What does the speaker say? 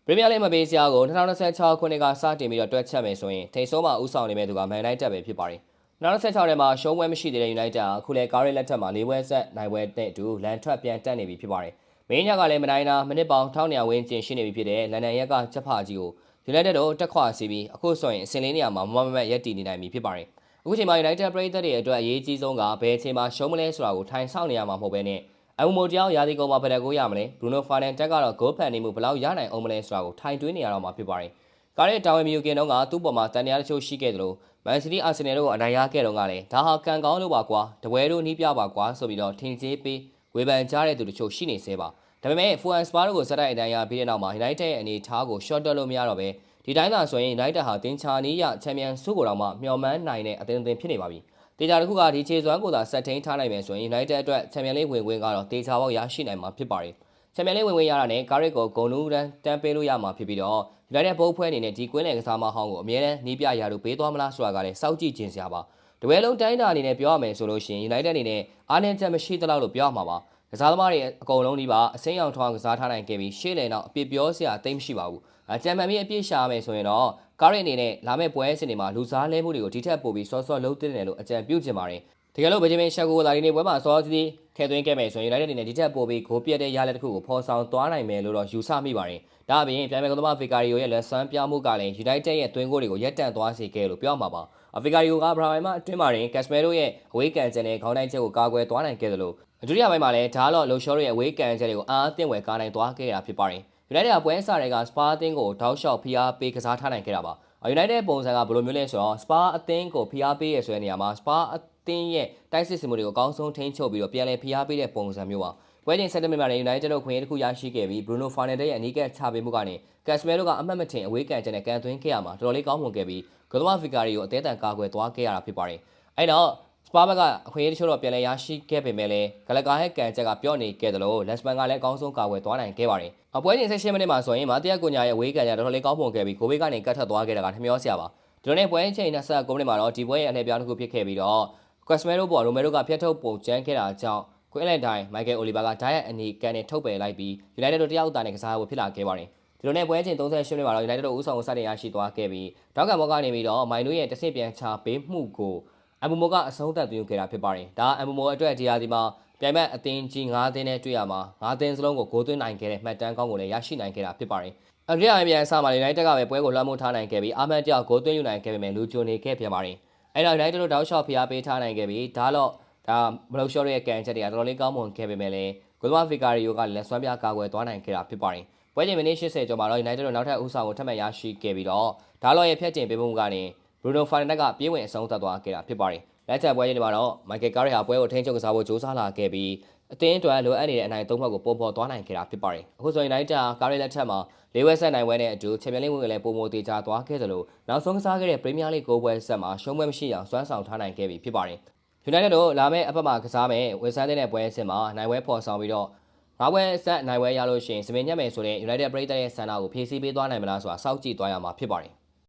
ပရီးမီးယားလိဂ်မပေးစရာကို2026ခုနှစ်ကစတင်ပြီးတော့တွက်ချက်မယ်ဆိုရင်ထိပ်ဆုံးမှာဦးဆောင်နေမဲ့သူကမန်ယူနိုက်တက်ပဲဖြစ်ပါတယ်2026ထဲမှာရှုံးပွဲမရှိသေးတဲ့ယူနိုက်တက်အခုလည်းကားရဲလက်ထက်မှာ၄ပွဲဆက်နိုင်ပွဲနဲ့အတူလန်ထွက်ပြန်တက်နေပြီဖြစ်ပါတယ်မင်းညကလည်းမနိုင်တာမိနစ်ပေါင်း1900ဝန်းကျင်ရှိနေပြီဖြစ်တဲ့လန်ဒန်ရက်ကချက်ဖာကြီးကိုယူနိုက်တက်တို့တက်ခွာစီပြီးအခုဆိုရင်အစင်လေးနေရာမှာမမမတ်ရက်တည်နေနိုင်ပြီဖြစ်ပါတယ်အခုချိန်မှာယူနိုက်တက်ပရိသတ်တွေအတွက်အရေးကြီးဆုံးကဘယ်အချိန်မှာရှုံးမလဲဆိုတာကိုထိုင်ဆောင်နေရမှာမဟုတ်ဘဲနဲ့အမှုမိုတယောက်ရာသီကုန်မှာဘယ်ကိုရမလဲဘရူနိုဖာနန်တက်ကတော့ဂိုးဖန်နေမှုဘယ်လောက်ရနိုင်အောင်မလဲဆိုတာကိုထိုင်တွေးနေရတော့မှာဖြစ်ပါတယ်။ကားရဲ့တာဝန်မယူခင်တုန်းကသူ့ပေါ်မှာတန်တရားတချို့ရှိခဲ့တယ်လို့မန်စီးတီးအာဆင်နယ်တို့ကိုအနိုင်ရခဲ့တော့ကလည်းဒါဟာကံကောင်းလို့ပါကွာတပွဲတို့နှီးပြပါကွာဆိုပြီးတော့ထင်ကြီးပေးဝေဖန်ကြတဲ့သူတချို့ရှိနေသေးပါ။ဒါပေမဲ့ဖူအန်စပါတို့ကိုစက်တိုက်အနိုင်ရပြီးတဲ့နောက်မှာယူနိုက်တက်ရဲ့အနေထားကိုရှော့တက်လို့မရတော့ပဲဒီတိုင်းသာဆိုရင်ယူနိုက်တက်ဟာတင်ချာနီးရချန်ပီယံဆုကိုတော့မှမျှော်မှန်းနိုင်တဲ့အသင်းဖြစ်နေပါပြီ။တေချာတစ်ခုကဒီခြေစွမ်းကိုသာဆက်ထိန်ထားနိုင်မယ်ဆိုရင် United အတွက်ချန်ပီယံလိဂ်ဝင်ခွင့်ကတော့တေချာပေါက်ရရှိနိုင်မှာဖြစ်ပါတယ်။ချန်ပီယံလိဂ်ဝင်ခွင့်ရတာနဲ့ကားရစ်ကိုဂုံနူးတန်းပေးလို့ရမှာဖြစ်ပြီးတော့ United ဘုတ်ဖွဲအနေနဲ့ဒီကွင်းလယ်ကစားမဟောင်းကိုအမြဲတမ်းနီးပြရာတို့ပေးသွားမလားဆိုတာကလည်းစောင့်ကြည့်ခြင်းစရာပါ။တပွဲလုံးတိုင်းတာအနေနဲ့ပြောရမယ်ဆိုလို့ရှိရင် United အနေနဲ့အားနည်းချက်မရှိသလောက်လို့ပြောရမှာပါ။ကစားသမားတွေအကုန်လုံးဒီပါအစိမ်းအောင်ထောင်းကစားထားနိုင်ခဲ့ပြီးရှေ့လယ်နောက်အပြစ်ပြောစရာတိတ်မရှိပါဘူး။ကြံမှန်ပြီးအပြစ်ရှာရမယ်ဆိုရင်တော့ကားရစ်အနေနဲ့လာမယ့်ပွဲစဉ်တွေမှာလူစားလဲမှုတွေကိုဒီထက်ပိုပြီးစောစောလုံးသိတယ်လို့အကြံပြုချင်ပါတယ်။တကယ်လို့ဗဂျမင်ရှက်ကိုလာဒီနေ့ပွဲမှာစောစီးခဲသွင်းခဲ့မယ်ဆိုရင် United အနေနဲ့ဒီထက်ပိုပြီးဂိုးပြတ်တဲ့ရလဒ်တစ်ခုကိုဖော်ဆောင်သွားနိုင်မယ်လို့တော့ယူဆမိပါတယ်။ဒါအပြင်ပြန်မဲ့ကုန်းသမားဗီကာရီယိုရဲ့လက်စွမ်းပြမှုကလည်း United ရဲ့သွင်းဂိုးတွေကိုရပ်တန့်သွားစေခဲ့လို့ပြောမှာပါ။ဗီကာရီယိုကဘရာဟိုင်မှာအတွင်းမှာရင်ကက်စမဲရိုရဲ့အဝေးကန်ချက်နဲ့ခေါင်းတိုင်းချက်ကိုကာကွယ်သွားနိုင်ခဲ့တယ်လို့ဒုတိယပိုင်းမှာလည်းဒါလော့လိုရှောရဲ့အဝေးကန်ချက်တွေကိုအားအသင့်ဝယ်ကားနိုင်သွားခဲ့တာဖြစ်ပါတယ်။ United ကပွဲအစတွေကစပါအသင်းကိုတောက်လျှောက်ဖိအားပေးကစားထားနိုင်ခဲ့တာပါ။ United ပုံစံကဘယ်လိုမျိုးလဲဆိုတော့စပါအသင်းကိုဖိအားပေးရဆိုတဲ့နေရာမှာစပါအသင်းရဲ့တိုက်စစ်စင်မှုတွေကိုအကောင်းဆုံးထိန်းချုပ်ပြီးတော့ပြန်လည်ဖိအားပေးတဲ့ပုံစံမျိုးပါ။ပွဲချိန်7မိနစ်မှာ United တို့ခွင့်ရတစ်ခုရရှိခဲ့ပြီး Bruno Fernandes ရဲ့အနီးကပ်ချပေးမှုကနေ Casemiro ကအမှတ်မထင်အဝေးကန်ချက်နဲ့ကန်သွင်းခဲ့ရမှာတော်တော်လေးကောင်းမွန်ခဲ့ပြီးဂိုးသမား Vicario ကိုအသေးအံကာကွယ်သွားခဲ့ရတာဖြစ်ပါတယ်။အဲ့တော့စပါဘက်ကအခွင့်အရေးတချို့တော့ပြန်လည်ရရှိခဲ့ပေမဲ့လည်းဂလကာရဲ့ကန်ချက်ကပြော့နေခဲ့တယ်လို့လက်စပန်ကလည်းအကောင်းဆုံးကာကွယ်သွားနိုင်ခဲ့ပါတယ်။အပွဲချိန်18မိနစ်မှာဆိုရင်မာတီယာကိုညာရဲ့ဝေးကန်ချက်တော်တော်လေးကောင်းမွန်ခဲ့ပြီးဂိုးဘေးကနေကတ်ထွက်သွားခဲ့တာကထမျောစရာပါ။ဒီလိုနဲ့ပွဲချိန်29မိနစ်မှာတော့ဒီပွဲရဲ့အလှည့်ပြောင်းတစ်ခုဖြစ်ခဲ့ပြီးတော့ Casemiro ပေါ်ရိုမဲရိုကဖျက်ထုတ်ပုံကျန်းခဲ့တာကြောင့်ကွင်းလန်တိုင်းမိုက်ကယ်အိုလီဗာကဓာတ်ရိုက်အနီကန်နဲ့ထုတ်ပယ်လိုက်ပြီး United တို့တယောက်အသာနဲ့ကစားဖို့ဖြစ်လာခဲ့ပါတယ်။ဒီလိုနဲ့ပွဲချိန်38မိနစ်မှာတော့ United တို့ဦးဆောင်စတင်ရရှိသွားခဲ့ပြီးတောက်ကဘောကနေပြီးတော့မိုင်နိုရဲ့တစ်ဆင့်ပြန်ချပေးမှုကိုအမ်ဘူမိုကအဆုံးသတ်သွင်းခဲ့တာဖြစ်ပါတယ်။ဒါအမ်ဘူမိုအတွက်ဒီရာဒီမှာပြိုင်ဘက်အသင်းကြီး9သင်းနဲ့တွေ့ရမှာ9သင်းစလုံးကိုဂိုးသွင်းနိုင်ခဲ့တဲ့မှတ်တမ်းကောင်းကိုလည်းရရှိနိုင်ခဲ့တာဖြစ်ပါတယ်။အဒရီယာပြန်အစမှာ United ကပဲပွဲကိုလွှမ်းမိုးထားနိုင်ခဲ့ပြီးအာမန်တယောက်ဂိုးသွင်းယူနိုင်ခဲ့ပေမဲ့လူချိုနေခဲ့ပြန်ပါတယ်။အဲ့တော့ United တို့တောက်လျှောက်ဖိအားပေးထားနိုင်ခဲ့ပြီးဒါတော့ဘလော့ရှော့ရဲ့ကန်ချက်တွေကတော်တော်လေးကောင်းမွန်ခဲ့ပေမဲ့လည်းဂိုးသမားဗီကာရီယိုကလည်းစွမ်းပြကာကွယ်သွားနိုင်ခဲ့တာဖြစ်ပါတယ်။ပွဲချိန်မိနစ်80ကျော်မှာတော့ United တို့နောက်ထပ်ဦးဆောင်ကိုထပ်မံရရှိခဲ့ပြီးတော့ဒါလော့ရဲ့ဖျက်တင်ပေးမှုကနေ Bruno Fernandes ကပြေးဝင်အဆုံးသတ်သွားခဲ့တာဖြစ်ပါတယ်။လက်ချက်ပွဲချိန်မှာတော့ Michael Carrick ဟာပွဲကိုထိန်းချုပ်ကစားဖို့ကြိုးစားလာခဲ့ပြီးအသင်းအတွက်လိုအပ်နေတဲ့အနိုင်၃ဘက်ကိုပုံဖော်သွားနိုင်ခဲ့တာဖြစ်ပါတယ်။အခုဆိုရင် United ကားရဲလက်ထက်မှာ၄ဝက်ဆက်နိုင်ပွဲနဲ့အတူချန်ပီယံလိဂ်ဝင်လည်းပုံမတေချာသွားခဲ့တယ်လို့နောက်ဆုံးကစားခဲ့တဲ့ Premier League 9ပွဲဆက်မှာရှုံးပွဲမရှိအောင်စွမ်းဆောင်ထားနိုင်ခဲ့ပြီဖြစ်ပါတယ်။ United တို့လာမယ့်အပတ်မှာကစားမယ့်ဝက်ဆန်တဲ့ပွဲစဉ်မှာနိုင်ပွဲဖော်ဆောင်ပြီးတော့၅ပွဲဆက်နိုင်ပွဲရလို့ရှိရင်စပင်ညက်မယ်ဆိုတဲ့ United ပရိသတ်ရဲ့ဆန္ဒကိုဖြည့်ဆည်းပေးသွားနိုင်မလားဆိုတာစောင့်ကြည့်သွားရမှာဖြစ်ပါတယ်